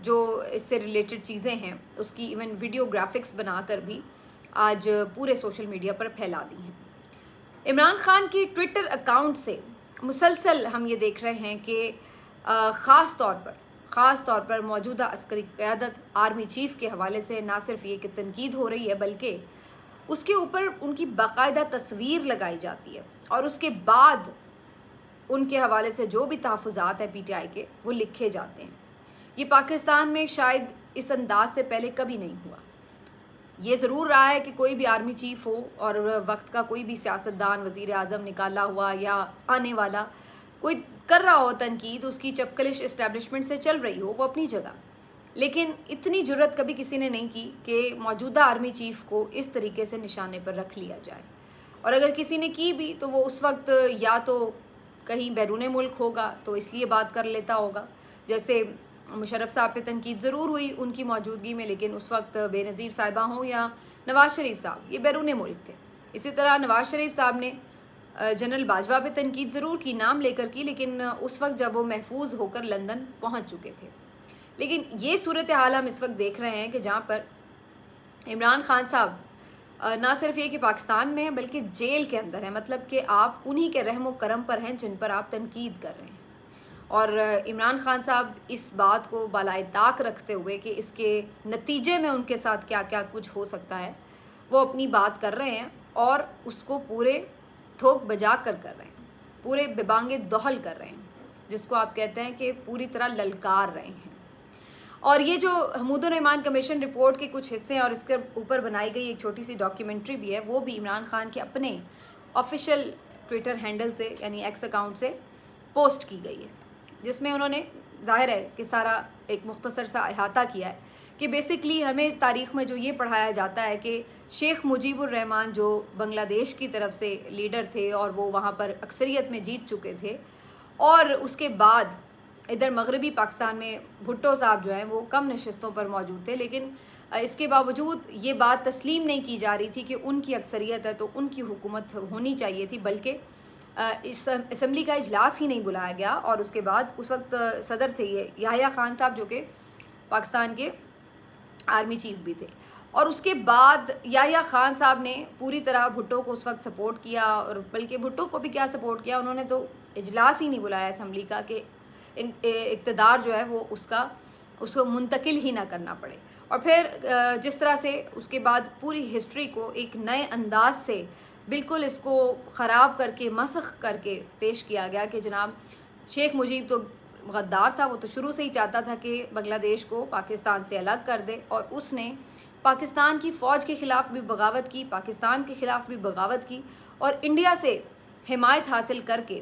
جو اس سے ریلیٹڈ چیزیں ہیں اس کی ایون ویڈیو گرافکس بنا کر بھی آج پورے سوشل میڈیا پر پھیلا دی ہیں۔ عمران خان کی ٹویٹر اکاؤنٹ سے مسلسل ہم یہ دیکھ رہے ہیں کہ خاص طور پر موجودہ عسکری قیادت آرمی چیف کے حوالے سے نہ صرف یہ کہ تنقید ہو رہی ہے بلکہ اس کے اوپر ان کی باقاعدہ تصویر لگائی جاتی ہے، اور اس کے بعد ان کے حوالے سے جو بھی تحفظات ہیں پی ٹی آئی کے وہ لکھے جاتے ہیں۔ یہ پاکستان میں شاید اس انداز سے پہلے کبھی نہیں ہوا۔ یہ ضرور رہا ہے کہ کوئی بھی آرمی چیف ہو اور وقت کا کوئی بھی سیاستدان، وزیر اعظم نکالا ہوا یا آنے والا کوئی کر رہا ہو تنقید، اس کی چپکلش اسٹیبلشمنٹ سے چل رہی ہو، وہ اپنی جگہ، لیکن اتنی جرت کبھی کسی نے نہیں کی کہ موجودہ آرمی چیف کو اس طریقے سے نشانے پر رکھ لیا جائے، اور اگر کسی نے کی بھی تو وہ اس وقت یا تو کہیں بیرون ملک ہوگا تو اس لیے بات کر لیتا ہوگا، جیسے مشرف صاحب پہ تنقید ضرور ہوئی ان کی موجودگی میں، لیکن اس وقت بے نظیر صاحبہ ہوں یا نواز شریف صاحب، یہ بیرون ملک تھے۔ اسی طرح نواز شریف صاحب نے جنرل باجوہ پہ تنقید ضرور کی، نام لے کر کی، لیکن اس وقت جب وہ محفوظ ہو کر لندن پہنچ چکے تھے۔ لیکن یہ صورتحال ہم اس وقت دیکھ رہے ہیں کہ جہاں پر عمران خان صاحب نہ صرف یہ کہ پاکستان میں ہیں بلکہ جیل کے اندر ہیں، مطلب کہ آپ انہی کے رحم و کرم پر ہیں جن پر آپ تنقید کر رہے ہیں، اور عمران خان صاحب اس بات کو بالائے طاق رکھتے ہوئے کہ اس کے نتیجے میں ان کے ساتھ کیا کیا کچھ ہو سکتا ہے وہ اپنی بات کر رہے ہیں، اور اس کو پورے ٹھوک بجا کر رہے ہیں، پورے ببانگ دہل کر رہے ہیں، جس کو آپ کہتے ہیں کہ پوری طرح للکار رہے ہیں۔ اور یہ جو حمود الرحمان کمیشن رپورٹ کے کچھ حصے ہیں اور اس کے اوپر بنائی گئی ایک چھوٹی سی ڈاکیومنٹری بھی ہے، وہ بھی عمران خان کے اپنے آفیشیل ٹویٹر ہینڈل سے یعنی ایکس اکاؤنٹ سے پوسٹ کی گئی ہے، جس میں انہوں نے ظاہر ہے کہ سارا ایک مختصر سا احاطہ کیا ہے کہ بیسکلی ہمیں تاریخ میں جو یہ پڑھایا جاتا ہے کہ شیخ مجیب الرحمان جو بنگلہ دیش کی طرف سے لیڈر تھے اور وہ وہاں پر اکثریت میں جیت چکے تھے، اور اس کے بعد ادھر مغربی پاکستان میں بھٹو صاحب جو ہیں وہ کم نشستوں پر موجود تھے، لیکن اس کے باوجود یہ بات تسلیم نہیں کی جا رہی تھی کہ ان کی اکثریت ہے تو ان کی حکومت ہونی چاہیے تھی، بلکہ اس اسمبلی کا اجلاس ہی نہیں بلایا گیا۔ اور اس کے بعد اس وقت صدر تھے یہ یحییٰ خان صاحب جو کہ پاکستان کے آرمی چیف بھی تھے، اور اس کے بعد یحییٰ خان صاحب نے پوری طرح بھٹو کو اس وقت سپورٹ کیا، اور بلکہ بھٹو کو بھی کیا سپورٹ کیا، انہوں نے تو اجلاس ہی نہیں بلایا اسمبلی کا کہ اقتدار جو ہے وہ اس کو منتقل ہی نہ کرنا پڑے۔ اور پھر جس طرح سے اس کے بعد پوری ہسٹری کو ایک نئے انداز سے بالکل اس کو خراب کر کے مسخ کر کے پیش کیا گیا کہ جناب شیخ مجیب تو غدار تھا، وہ تو شروع سے ہی چاہتا تھا کہ بنگلہ دیش کو پاکستان سے الگ کر دے، اور اس نے پاکستان کی فوج کے خلاف بھی بغاوت کی، پاکستان کے خلاف بھی بغاوت کی، اور انڈیا سے حمایت حاصل کر کے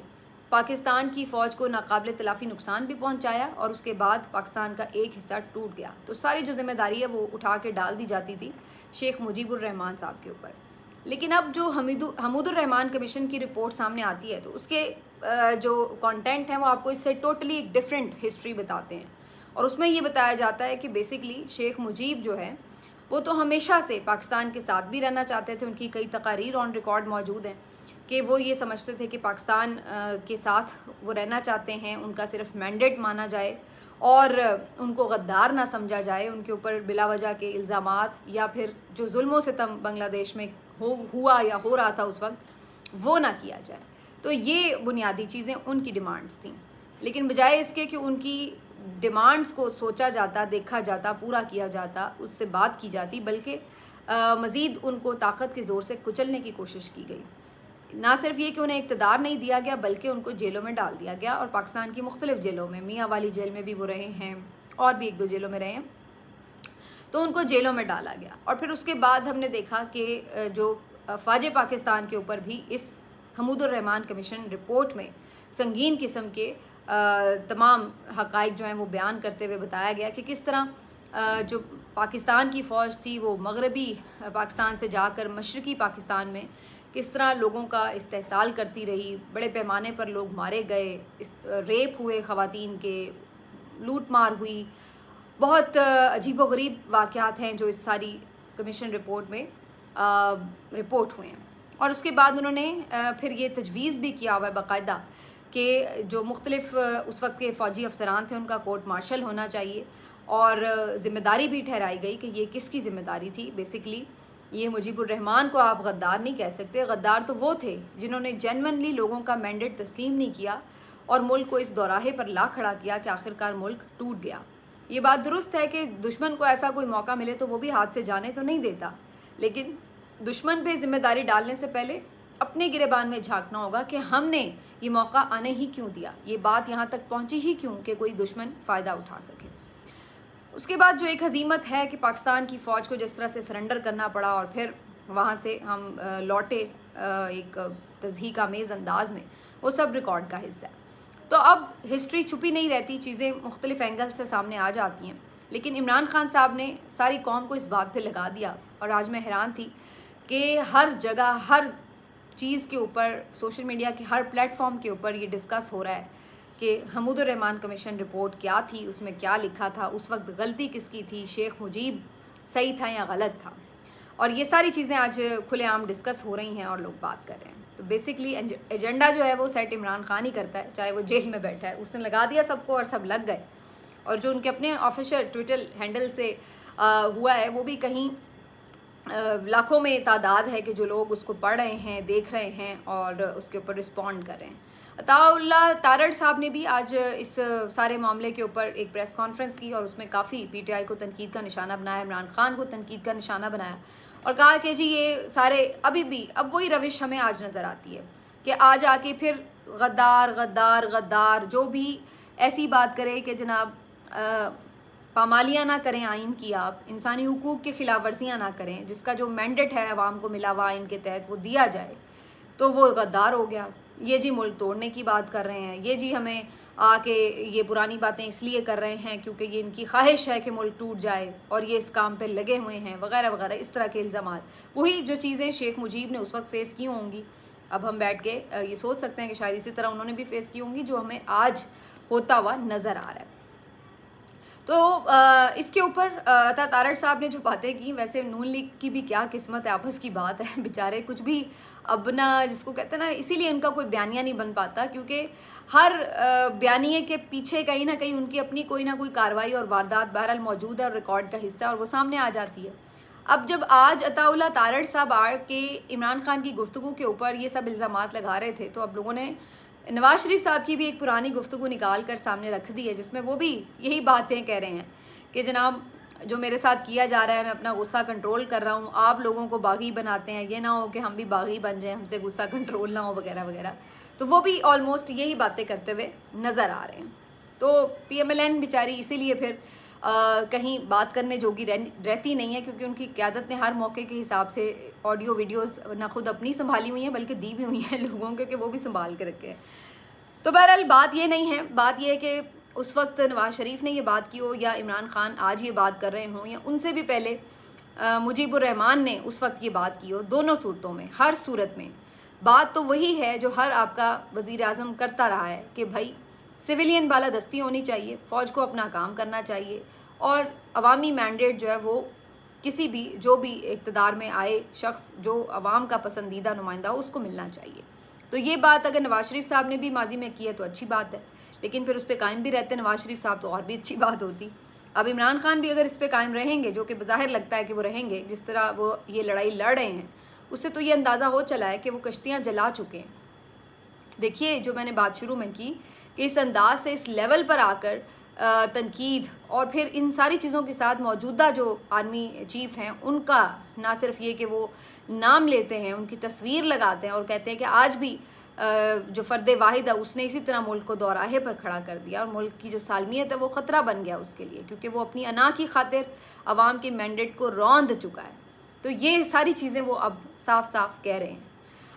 پاکستان کی فوج کو ناقابل تلافی نقصان بھی پہنچایا، اور اس کے بعد پاکستان کا ایک حصہ ٹوٹ گیا۔ تو ساری جو ذمہ داری ہے وہ اٹھا کے ڈال دی جاتی تھی شیخ مجیب الرحمان صاحب کے اوپر۔ لیکن اب جو حمود الرحمان کمیشن کی رپورٹ سامنے آتی ہے تو اس کے جو کانٹینٹ ہیں وہ آپ کو اس سے ٹوٹلی ایک ڈیفرنٹ ہسٹری بتاتے ہیں، اور اس میں یہ بتایا جاتا ہے کہ بیسکلی شیخ مجیب جو ہے وہ تو ہمیشہ سے پاکستان کے ساتھ بھی رہنا چاہتے تھے، ان کی کئی تقاریر آن ریکارڈ موجود ہیں کہ وہ یہ سمجھتے تھے کہ پاکستان کے ساتھ وہ رہنا چاہتے ہیں، ان کا صرف مینڈیٹ مانا جائے اور ان کو غدار نہ سمجھا جائے، ان کے اوپر بلا وجہ کے الزامات یا پھر جو ظلم و ستم بنگلہ دیش میں ہوا یا ہو رہا تھا اس وقت وہ نہ کیا جائے۔ تو یہ بنیادی چیزیں ان کی ڈیمانڈز تھیں، لیکن بجائے اس کے کہ ان کی ڈیمانڈز کو سوچا جاتا، دیکھا جاتا، پورا کیا جاتا، اس سے بات کی جاتی، بلکہ مزید ان کو طاقت کے زور سے کچلنے کی کوشش کی گئی۔ نہ صرف یہ کہ انہیں اقتدار نہیں دیا گیا بلکہ ان کو جیلوں میں ڈال دیا گیا، اور پاکستان کی مختلف جیلوں میں، میاں والی جیل میں بھی وہ رہے ہیں اور بھی ایک دو جیلوں میں رہے ہیں، تو ان کو جیلوں میں ڈالا گیا۔ اور پھر اس کے بعد ہم نے دیکھا کہ جو فوج پاکستان کے اوپر بھی اس حمود الرحمان کمیشن رپورٹ میں سنگین قسم کے تمام حقائق جو ہیں وہ بیان کرتے ہوئے بتایا گیا کہ کس طرح جو پاکستان کی فوج تھی وہ مغربی پاکستان سے جا کر مشرقی پاکستان میں کس طرح لوگوں کا استحصال کرتی رہی، بڑے پیمانے پر لوگ مارے گئے، ریپ ہوئے، خواتین کے لوٹ مار ہوئی، بہت عجیب و غریب واقعات ہیں جو اس ساری کمیشن رپورٹ میں رپورٹ ہوئے ہیں۔ اور اس کے بعد انہوں نے پھر یہ تجویز بھی کیا ہوا ہے باقاعدہ کہ جو مختلف اس وقت کے فوجی افسران تھے ان کا کورٹ مارشل ہونا چاہیے، اور ذمہ داری بھی ٹھہرائی گئی کہ یہ کس کی ذمہ داری تھی. بیسکلی یہ مجیب الرحمان کو آپ غدار نہیں کہہ سکتے. غدار تو وہ تھے جنہوں نے جینونلی لوگوں کا مینڈیٹ تسلیم نہیں کیا اور ملک کو اس دوراہے پر لا کھڑا کیا کہ آخرکار ملک ٹوٹ گیا. یہ بات درست ہے کہ دشمن کو ایسا کوئی موقع ملے تو وہ بھی ہاتھ سے جانے تو نہیں دیتا, لیکن دشمن پہ ذمہ داری ڈالنے سے پہلے اپنے گریبان میں جھانکنا ہوگا کہ ہم نے یہ موقع آنے ہی کیوں دیا, یہ بات یہاں تک پہنچی ہی کیوں کہ کوئی دشمن فائدہ اٹھا سکے. اس کے بعد جو ایک ہزیمت ہے کہ پاکستان کی فوج کو جس طرح سے سرنڈر کرنا پڑا اور پھر وہاں سے ہم لوٹے ایک تضحیک آمیز انداز میں, وہ سب ریکارڈ کا حصہ ہے. تو اب ہسٹری چھپی نہیں رہتی, چیزیں مختلف اینگل سے سامنے آ جاتی ہیں, لیکن عمران خان صاحب نے ساری قوم کو اس بات پہ لگا دیا. اور آج میں حیران تھی کہ ہر جگہ ہر چیز کے اوپر, سوشل میڈیا کے ہر پلیٹ فارم کے اوپر یہ ڈسکس ہو رہا ہے کہ حمود الرحمان کمیشن رپورٹ کیا تھی, اس میں کیا لکھا تھا, اس وقت غلطی کس کی تھی, شیخ مجیب صحیح تھا یا غلط تھا. اور یہ ساری چیزیں آج کھلے عام ڈسکس ہو رہی ہیں اور لوگ بات کر رہے ہیں. تو بیسکلی ایجنڈا جو ہے وہ سیٹ عمران خان ہی کرتا ہے, چاہے وہ جیل میں بیٹھا ہے, اس نے لگا دیا سب کو اور سب لگ گئے. اور جو ان کے اپنے آفیشیل ٹویٹر ہینڈل سے ہوا ہے وہ بھی کہیں لاکھوں میں تعداد ہے کہ جو لوگ اس کو پڑھ رہے ہیں, دیکھ رہے ہیں اور اس کے اوپر رسپونڈ کر رہے ہیں. عطاء اللہ تارڑ صاحب نے بھی آج اس سارے معاملے کے اوپر ایک پریس کانفرنس کی اور اس میں کافی پی ٹی آئی کو تنقید کا نشانہ بنایا, عمران خان کو تنقید کا نشانہ بنایا اور کہا کہ جی یہ سارے ابھی بھی اب وہی روش ہمیں آج نظر آتی ہے کہ آج آ کے پھر غدار غدار غدار جو بھی ایسی بات کرے کہ جناب پامالیاں نہ کریں آئین کی, آپ انسانی حقوق کی خلاف ورزیاں نہ کریں, جس کا جو مینڈیٹ ہے عوام کو ملا ہوا آئین کے تحت وہ دیا جائے, تو وہ غدار ہو گیا. یہ جی ملک توڑنے کی بات کر رہے ہیں, یہ جی ہمیں آ کے یہ پرانی باتیں اس لیے کر رہے ہیں کیونکہ یہ ان کی خواہش ہے کہ ملک ٹوٹ جائے اور یہ اس کام پہ لگے ہوئے ہیں وغیرہ وغیرہ, اس طرح کے الزامات. وہی جو چیزیں شیخ مجیب نے اس وقت فیس کی ہوں گی, اب ہم بیٹھ کے یہ سوچ سکتے ہیں کہ شاید اسی طرح انہوں نے بھی فیس کی ہوں گی, جو ہمیں آج ہوتا ہوا نظر آ رہا ہے. تو اس کے اوپر عطا تارڑ صاحب نے جو باتیں کی, ویسے نون لیگ کی بھی کیا قسمت ہے, آپس کی بات ہے, بیچارے کچھ بھی اب نہ جس کو کہتے ہیں نا, اسی لیے ان کا کوئی بیانیہ نہیں بن پاتا کیونکہ ہر بیانیے کے پیچھے کہیں نہ کہیں ان کی اپنی کوئی نہ کوئی کارروائی اور واردات بہرحال موجود ہے اور ریکارڈ کا حصہ ہے اور وہ سامنے آ جاتی ہے. اب جب آج عطاء اللہ تارڑ صاحب آ کے عمران خان کی گفتگو کے اوپر یہ سب الزامات لگا رہے تھے, تو اب لوگوں نے نواز شریف صاحب کی بھی ایک پرانی گفتگو نکال کر سامنے رکھ دی ہے جس میں وہ بھی یہی باتیں کہہ رہے ہیں کہ جناب جو میرے ساتھ کیا جا رہا ہے, میں اپنا غصہ کنٹرول کر رہا ہوں, آپ لوگوں کو باغی بناتے ہیں, یہ نہ ہو کہ ہم بھی باغی بن جائیں, ہم سے غصہ کنٹرول نہ ہو وغیرہ وغیرہ. تو وہ بھی آلموسٹ یہی باتیں کرتے ہوئے نظر آ رہے ہیں. تو پی ایم ایل این بیچاری اسی لیے پھر کہیں بات کرنے جوگی رہتی نہیں ہے کیونکہ ان کی قیادت نے ہر موقع کے حساب سے آڈیو ویڈیوز نہ خود اپنی سنبھالی ہوئی ہیں بلکہ دی بھی ہوئی ہیں لوگوں کے کہ وہ بھی سنبھال کے رکھے ہیں. تو بہرحال بات یہ نہیں ہے, بات یہ ہے کہ اس وقت نواز شریف نے یہ بات کی ہو یا عمران خان آج یہ بات کر رہے ہوں یا ان سے بھی پہلے مجیب الرحمان نے اس وقت یہ بات کی ہو, دونوں صورتوں میں ہر صورت میں بات تو وہی ہے جو ہر آپ کا وزیر اعظم کرتا رہا ہے کہ بھائی سویلین بالادستی ہونی چاہیے, فوج کو اپنا کام کرنا چاہیے اور عوامی مینڈیٹ جو ہے وہ کسی بھی جو بھی اقتدار میں آئے شخص جو عوام کا پسندیدہ نمائندہ ہو اس کو ملنا چاہیے. تو یہ بات اگر نواز شریف صاحب نے بھی ماضی میں کی ہے تو اچھی بات ہے, لیکن پھر اس پہ قائم بھی رہتے نواز شریف صاحب تو اور بھی اچھی بات ہوتی. اب عمران خان بھی اگر اس پہ قائم رہیں گے, جو کہ بظاہر لگتا ہے کہ وہ رہیں گے, جس طرح وہ یہ لڑائی لڑ رہے ہیں اس سے تو یہ اندازہ ہو چلا ہے کہ وہ کشتیاں جلا چکے ہیں. دیکھیے جو میں نے بات شروع میں کی کہ اس انداز سے اس لیول پر آ کر تنقید اور پھر ان ساری چیزوں کے ساتھ موجودہ جو آرمی چیف ہیں ان کا نہ صرف یہ کہ وہ نام لیتے ہیں, ان کی تصویر لگاتے ہیں اور کہتے ہیں کہ آج بھی جو فرد واحد ہے اس نے اسی طرح ملک کو دوراہے پر کھڑا کر دیا اور ملک کی جو سالمیت ہے وہ خطرہ بن گیا اس کے لیے کیونکہ وہ اپنی انا کی خاطر عوام کے مینڈیٹ کو روند چکا ہے. تو یہ ساری چیزیں وہ اب صاف صاف کہہ رہے ہیں.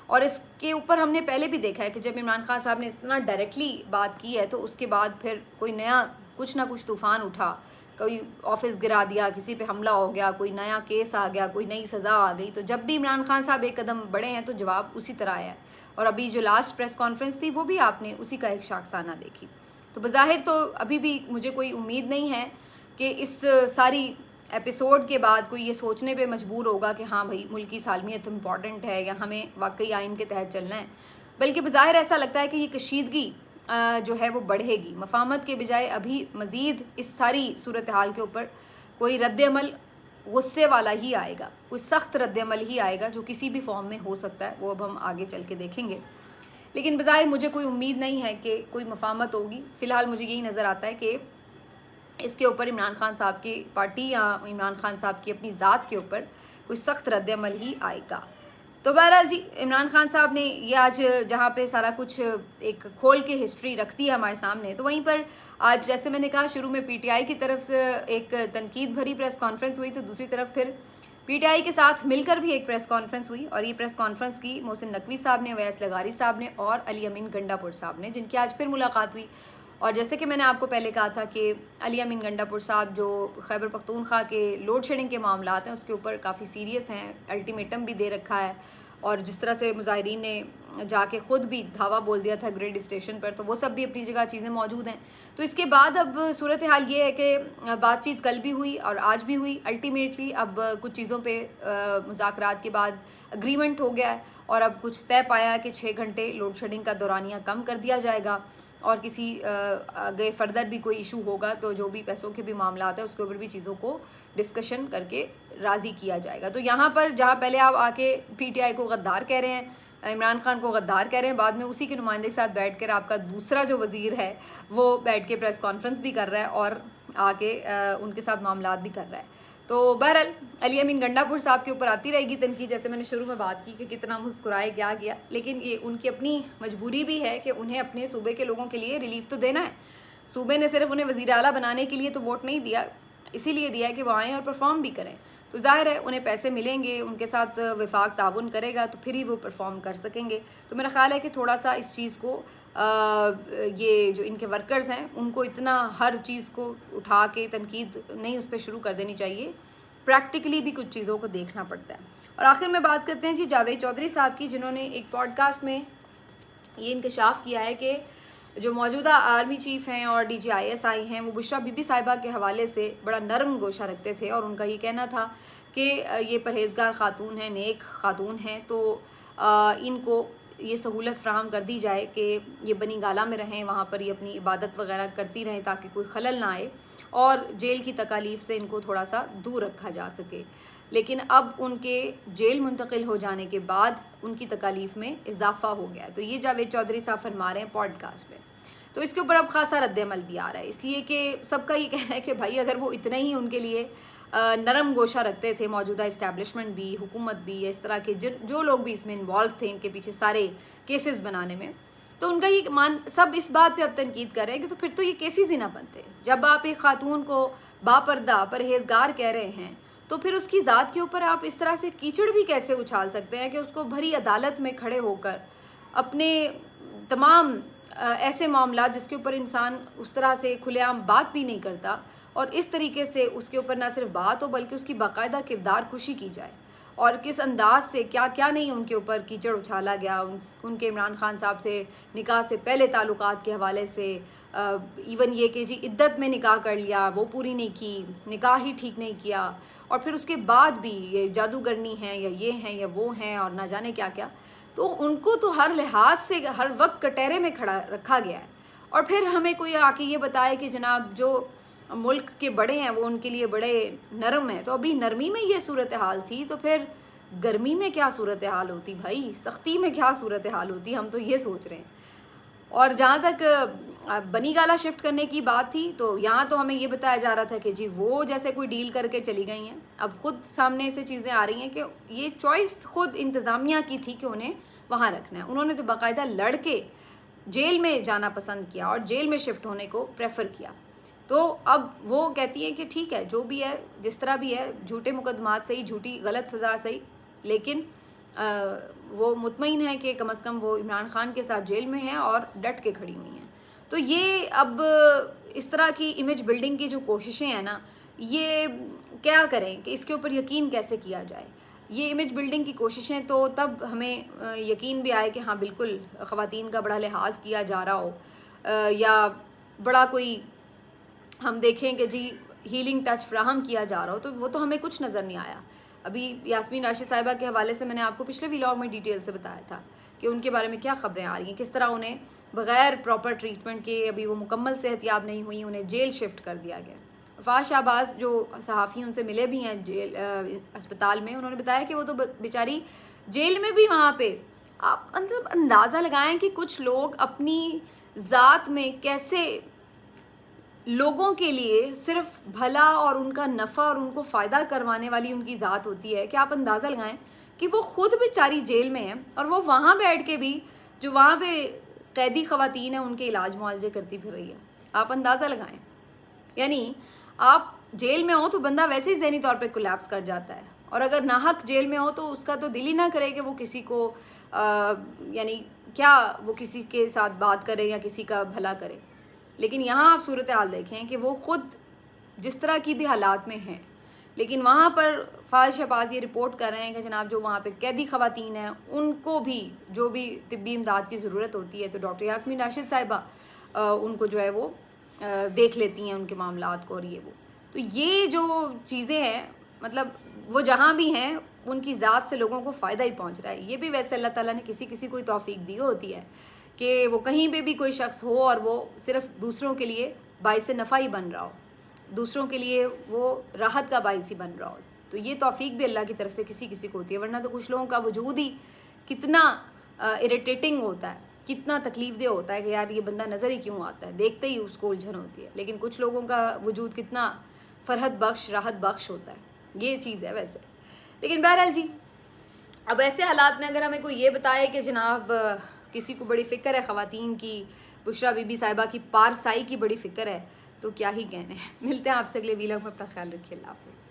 اور اس کے اوپر ہم نے پہلے بھی دیکھا ہے کہ جب عمران خان صاحب نے اتنا ڈائریکٹلی بات کی ہے تو اس کے بعد پھر کوئی نیا کچھ نہ کچھ طوفان اٹھا, کوئی آفس گرا دیا, کسی پہ حملہ ہو گیا, کوئی نیا کیس آ گیا, کوئی نئی سزا آ گئی. تو جب بھی عمران خان صاحب ایک قدم بڑھے ہیں تو جواب اسی طرح آیا ہے. اور ابھی جو لاسٹ پریس کانفرنس تھی وہ بھی آپ نے اسی کا ایک شاخسانہ دیکھی. تو بظاہر تو ابھی بھی مجھے کوئی امید نہیں ہے کہ اس ساری ایپیسوڈ کے بعد کوئی یہ سوچنے پہ مجبور ہوگا کہ ہاں بھائی ملکی سالمیت امپورٹنٹ ہے یا ہمیں واقعی آئین کے تحت چلنا ہے, بلکہ بظاہر ایسا لگتا ہے کہ یہ کشیدگی جو ہے وہ بڑھے گی. مفاہمت کے بجائے ابھی مزید اس ساری صورتحال کے اوپر کوئی رد عمل غصے والا ہی آئے گا, کوئی سخت رد عمل ہی آئے گا جو کسی بھی فارم میں ہو سکتا ہے. وہ اب ہم آگے چل کے دیکھیں گے. لیکن بظاہر مجھے کوئی امید نہیں ہے کہ کوئی مفاہمت ہوگی. فی الحال مجھے یہی نظر آتا ہے کہ اس کے اوپر عمران خان صاحب کی پارٹی یا عمران خان صاحب کی اپنی ذات کے اوپر کوئی سخت رد عمل ہی آئے گا. تو بہرحال جی, عمران خان صاحب نے یہ آج جہاں پہ سارا کچھ ایک کھول کے ہسٹری رکھتی ہے ہمارے سامنے, تو وہیں پر آج جیسے میں نے کہا شروع میں پی ٹی آئی کی طرف سے ایک تنقید بھری پریس کانفرنس ہوئی, تو دوسری طرف پھر پی ٹی آئی کے ساتھ مل کر بھی ایک پریس کانفرنس ہوئی, اور یہ پریس کانفرنس کی محسن نقوی صاحب نے, اویس لغاری صاحب نے اور علی امین گنڈا پور صاحب نے, جن کی آج پھر ملاقات ہوئی. اور جیسے کہ میں نے آپ کو پہلے کہا تھا کہ علی امین گنڈا پور صاحب جو خیبر پختونخوا کے لوڈ شیڈنگ کے معاملات ہیں اس کے اوپر کافی سیریس ہیں, الٹیمیٹم بھی دے رکھا ہے, اور جس طرح سے مظاہرین نے جا کے خود بھی دھاوا بول دیا تھا گریڈ اسٹیشن پر, تو وہ سب بھی اپنی جگہ چیزیں موجود ہیں. تو اس کے بعد اب صورتحال یہ ہے کہ بات چیت کل بھی ہوئی اور آج بھی ہوئی. الٹیمیٹلی اب کچھ چیزوں پہ مذاکرات کے بعد اگریمنٹ ہو گیا ہے, اور اب کچھ طے پایا ہے کہ 6 گھنٹے لوڈ شیڈنگ کا دورانیہ کم کر دیا جائے گا, اور کسی آگے فردر بھی کوئی ایشو ہوگا تو جو بھی پیسوں کے بھی معاملات ہیں اس کے اوپر بھی چیزوں کو ڈسکشن کر کے راضی کیا جائے گا. تو یہاں پر جہاں پہلے آپ آ کے پی ٹی آئی کو غدار کہہ رہے ہیں, عمران خان کو غدار کہہ رہے ہیں, بعد میں اسی کے نمائندے کے ساتھ بیٹھ کر آپ کا دوسرا جو وزیر ہے وہ بیٹھ کے پریس کانفرنس بھی کر رہا ہے اور آ کے ان کے ساتھ معاملات بھی کر رہا ہے. تو بہرحال علی امین گنڈا پور صاحب کے اوپر آتی رہے گی تنقید, جیسے میں نے شروع میں بات کی کہ کتنا مسکرائے کیا گیا, لیکن یہ ان کی اپنی مجبوری بھی ہے کہ انہیں اپنے صوبے کے لوگوں کے لیے ریلیف تو دینا ہے. صوبے نے صرف انہیں وزیر اعلیٰ بنانے کے لیے تو ووٹ نہیں دیا, اسی لیے دیا ہے کہ وہ آئیں اور پرفارم بھی کریں. تو ظاہر ہے انہیں پیسے ملیں گے, ان کے ساتھ وفاق تعاون کرے گا تو پھر ہی وہ پرفارم کر سکیں گے. تو میرا خیال ہے کہ تھوڑا سا اس چیز کو یہ جو ان کے ورکرز ہیں ان کو اتنا ہر چیز کو اٹھا کے تنقید نہیں اس پہ شروع کر دینی چاہیے. پریکٹیکلی بھی کچھ چیزوں کو دیکھنا پڑتا ہے. اور آخر میں بات کرتے ہیں جی جاوید چودھری صاحب کی, جنہوں نے ایک پوڈ کاسٹ میں یہ انکشاف کیا ہے کہ جو موجودہ آرمی چیف ہیں اور D G I S I ہیں وہ بشریٰ بی بی صاحبہ کے حوالے سے بڑا نرم گوشہ رکھتے تھے, اور ان کا یہ کہنا تھا کہ یہ پرہیزگار خاتون ہیں, نیک خاتون ہیں, تو ان کو یہ سہولت فراہم کر دی جائے کہ یہ بنی گالہ میں رہیں, وہاں پر یہ اپنی عبادت وغیرہ کرتی رہیں تاکہ کوئی خلل نہ آئے, اور جیل کی تکالیف سے ان کو تھوڑا سا دور رکھا جا سکے. لیکن اب ان کے جیل منتقل ہو جانے کے بعد ان کی تکالیف میں اضافہ ہو گیا ہے. تو یہ جاوید چودھری صاحب فرما رہے ہیں پوڈ کاسٹ میں. تو اس کے اوپر اب خاصا رد عمل بھی آ رہا ہے, اس لیے کہ سب کا یہ کہنا ہے کہ بھائی اگر وہ اتنا ہی ان کے لیے نرم گوشہ رکھتے تھے, موجودہ اسٹیبلشمنٹ بھی, حکومت بھی, اس طرح کے جو لوگ بھی اس میں انوالو تھے ان کے پیچھے سارے کیسز بنانے میں, تو ان کا یہ سب اس بات پہ اب تنقید کر رہے ہیں کہ تو پھر تو یہ کیسز ہی نہ بنتے. جب آپ ایک خاتون کو باپردہ پرہیزگار کہہ رہے ہیں تو پھر اس کی ذات کے اوپر آپ اس طرح سے کیچڑ بھی کیسے اچھال سکتے ہیں کہ اس کو بھری عدالت میں کھڑے ہو کر اپنے تمام ایسے معاملات جس کے اوپر انسان اس طرح سے کھلے عام بات بھی نہیں کرتا, اور اس طریقے سے اس کے اوپر نہ صرف بات ہو بلکہ اس کی باقاعدہ کردار کشی کی جائے, اور کس انداز سے کیا کیا نہیں ان کے اوپر کیچڑ اچھالا گیا. ان کے عمران خان صاحب سے نکاح سے پہلے تعلقات کے حوالے سے, ایون یہ کہ جی عدت میں نکاح کر لیا وہ پوری نہیں کی, نکاح ہی ٹھیک نہیں کیا, اور پھر اس کے بعد بھی یہ جادوگرنی ہیں یا یہ ہیں یا وہ ہیں اور نہ جانے کیا کیا. تو ان کو تو ہر لحاظ سے ہر وقت کٹہرے میں کھڑا رکھا گیا ہے, اور پھر ہمیں کوئی آ کے یہ بتائے کہ جناب جو ملک کے بڑے ہیں وہ ان کے لیے بڑے نرم ہیں. تو ابھی نرمی میں یہ صورتحال تھی تو پھر گرمی میں کیا صورتحال ہوتی بھائی, سختی میں کیا صورتحال ہوتی, ہم تو یہ سوچ رہے ہیں. اور جہاں تک بنی گالہ شفٹ کرنے کی بات تھی تو یہاں تو ہمیں یہ بتایا جا رہا تھا کہ جی وہ جیسے کوئی ڈیل کر کے چلی گئی ہیں. اب خود سامنے سے چیزیں آ رہی ہیں کہ یہ چوائس خود انتظامیہ کی تھی کہ انہیں وہاں رکھنا ہے. انہوں نے تو باقاعدہ لڑ کے جیل میں جانا پسند کیا اور جیل میں شفٹ ہونے کو پریفر کیا. تو اب وہ کہتی ہیں کہ ٹھیک ہے جو بھی ہے جس طرح بھی ہے, جھوٹے مقدمات صحیح, جھوٹی غلط سزا صحیح, لیکن وہ مطمئن ہے کہ کم از کم وہ عمران خان کے ساتھ جیل میں ہیں اور ڈٹ کے کھڑی ہوئی ہیں. تو یہ اب اس طرح کی امیج بلڈنگ کی جو کوششیں ہیں نا, یہ کیا کریں کہ اس کے اوپر یقین کیسے کیا جائے. یہ امیج بلڈنگ کی کوششیں تو تب ہمیں یقین بھی آئے کہ ہاں بالکل خواتین کا بڑا لحاظ کیا جا رہا ہو, یا بڑا کوئی ہم دیکھیں کہ جی ہیلنگ ٹچ فراہم کیا جا رہا ہو, تو وہ تو ہمیں کچھ نظر نہیں آیا. ابھی یاسمین راشد صاحبہ کے حوالے سے میں نے آپ کو پچھلے ویلاگ میں ڈیٹیل سے بتایا تھا کہ ان کے بارے میں کیا خبریں آ رہی ہیں، کس طرح انہیں بغیر پراپر ٹریٹمنٹ کے، ابھی وہ مکمل صحت یاب نہیں ہوئی، انہیں جیل شفٹ کر دیا گیا۔ فاز شہباز جو صحافی ان سے ملے بھی ہیں جیل اسپتال میں، انہوں نے بتایا کہ وہ تو بیچاری جیل میں بھی وہاں پہ، آپ مطلب اندازہ لگائیں کہ کچھ لوگ اپنی ذات میں کیسے لوگوں کے لیے صرف بھلا اور ان کا نفع اور ان کو فائدہ کروانے والی ان کی ذات ہوتی ہے، کہ آپ اندازہ لگائیں کہ وہ خود بیچاری جیل میں ہیں اور وہ وہاں بیٹھ کے بھی جو وہاں پہ قیدی خواتین ہیں ان کے علاج معالجے کرتی پھر رہی ہے۔ آپ اندازہ لگائیں، یعنی آپ جیل میں ہو تو بندہ ویسے ہی ذہنی طور پہ کولیپس کر جاتا ہے، اور اگر ناحق جیل میں ہو تو اس کا تو دل ہی نہ کرے کہ وہ کسی کو یعنی کیا وہ کسی کے ساتھ بات کرے یا کسی کا بھلا کرے۔ لیکن یہاں آپ صورتحال دیکھیں کہ وہ خود جس طرح کی بھی حالات میں ہیں، لیکن وہاں پر فاز شہباز یہ رپورٹ کر رہے ہیں کہ جناب جو وہاں پہ قیدی خواتین ہیں ان کو بھی جو بھی طبی امداد کی ضرورت ہوتی ہے تو ڈاکٹر یاسمین راشد صاحبہ ان کو جو ہے وہ دیکھ لیتی ہیں ان کے معاملات کو، اور یہ وہ تو یہ جو چیزیں ہیں مطلب وہ جہاں بھی ہیں ان کی ذات سے لوگوں کو فائدہ ہی پہنچ رہا ہے۔ یہ بھی ویسے اللہ تعالیٰ نے کسی کو توفیق دی ہوتی ہے کہ وہ کہیں پہ بھی کوئی شخص ہو اور وہ صرف دوسروں کے لیے باعث نفع ہی بن رہا ہو، دوسروں کے لیے وہ راحت کا باعث ہی بن رہا ہو، تو یہ توفیق بھی اللہ کی طرف سے کسی کو ہوتی ہے، ورنہ تو کچھ لوگوں کا وجود ہی کتنا اریٹیٹنگ ہوتا ہے، کتنا تکلیف دہ ہوتا ہے کہ یار یہ بندہ نظر ہی کیوں آتا ہے، دیکھتے ہی اس کو الجھن ہوتی ہے، لیکن کچھ لوگوں کا وجود کتنا فرحت بخش، راحت بخش ہوتا ہے، یہ چیز ہے ویسے۔ لیکن بہرحال جی، اب ایسے حالات میں اگر ہمیں کوئی یہ بتائے کہ جناب کسی کو بڑی فکر ہے خواتین کی، بشریٰ بی بی صاحبہ کی پارسائی کی بڑی فکر ہے، تو کیا ہی کہنے۔ ملتے ہیں آپ سے اگلے ویلاگ میں، اپنا خیال رکھیے، اللہ حافظ۔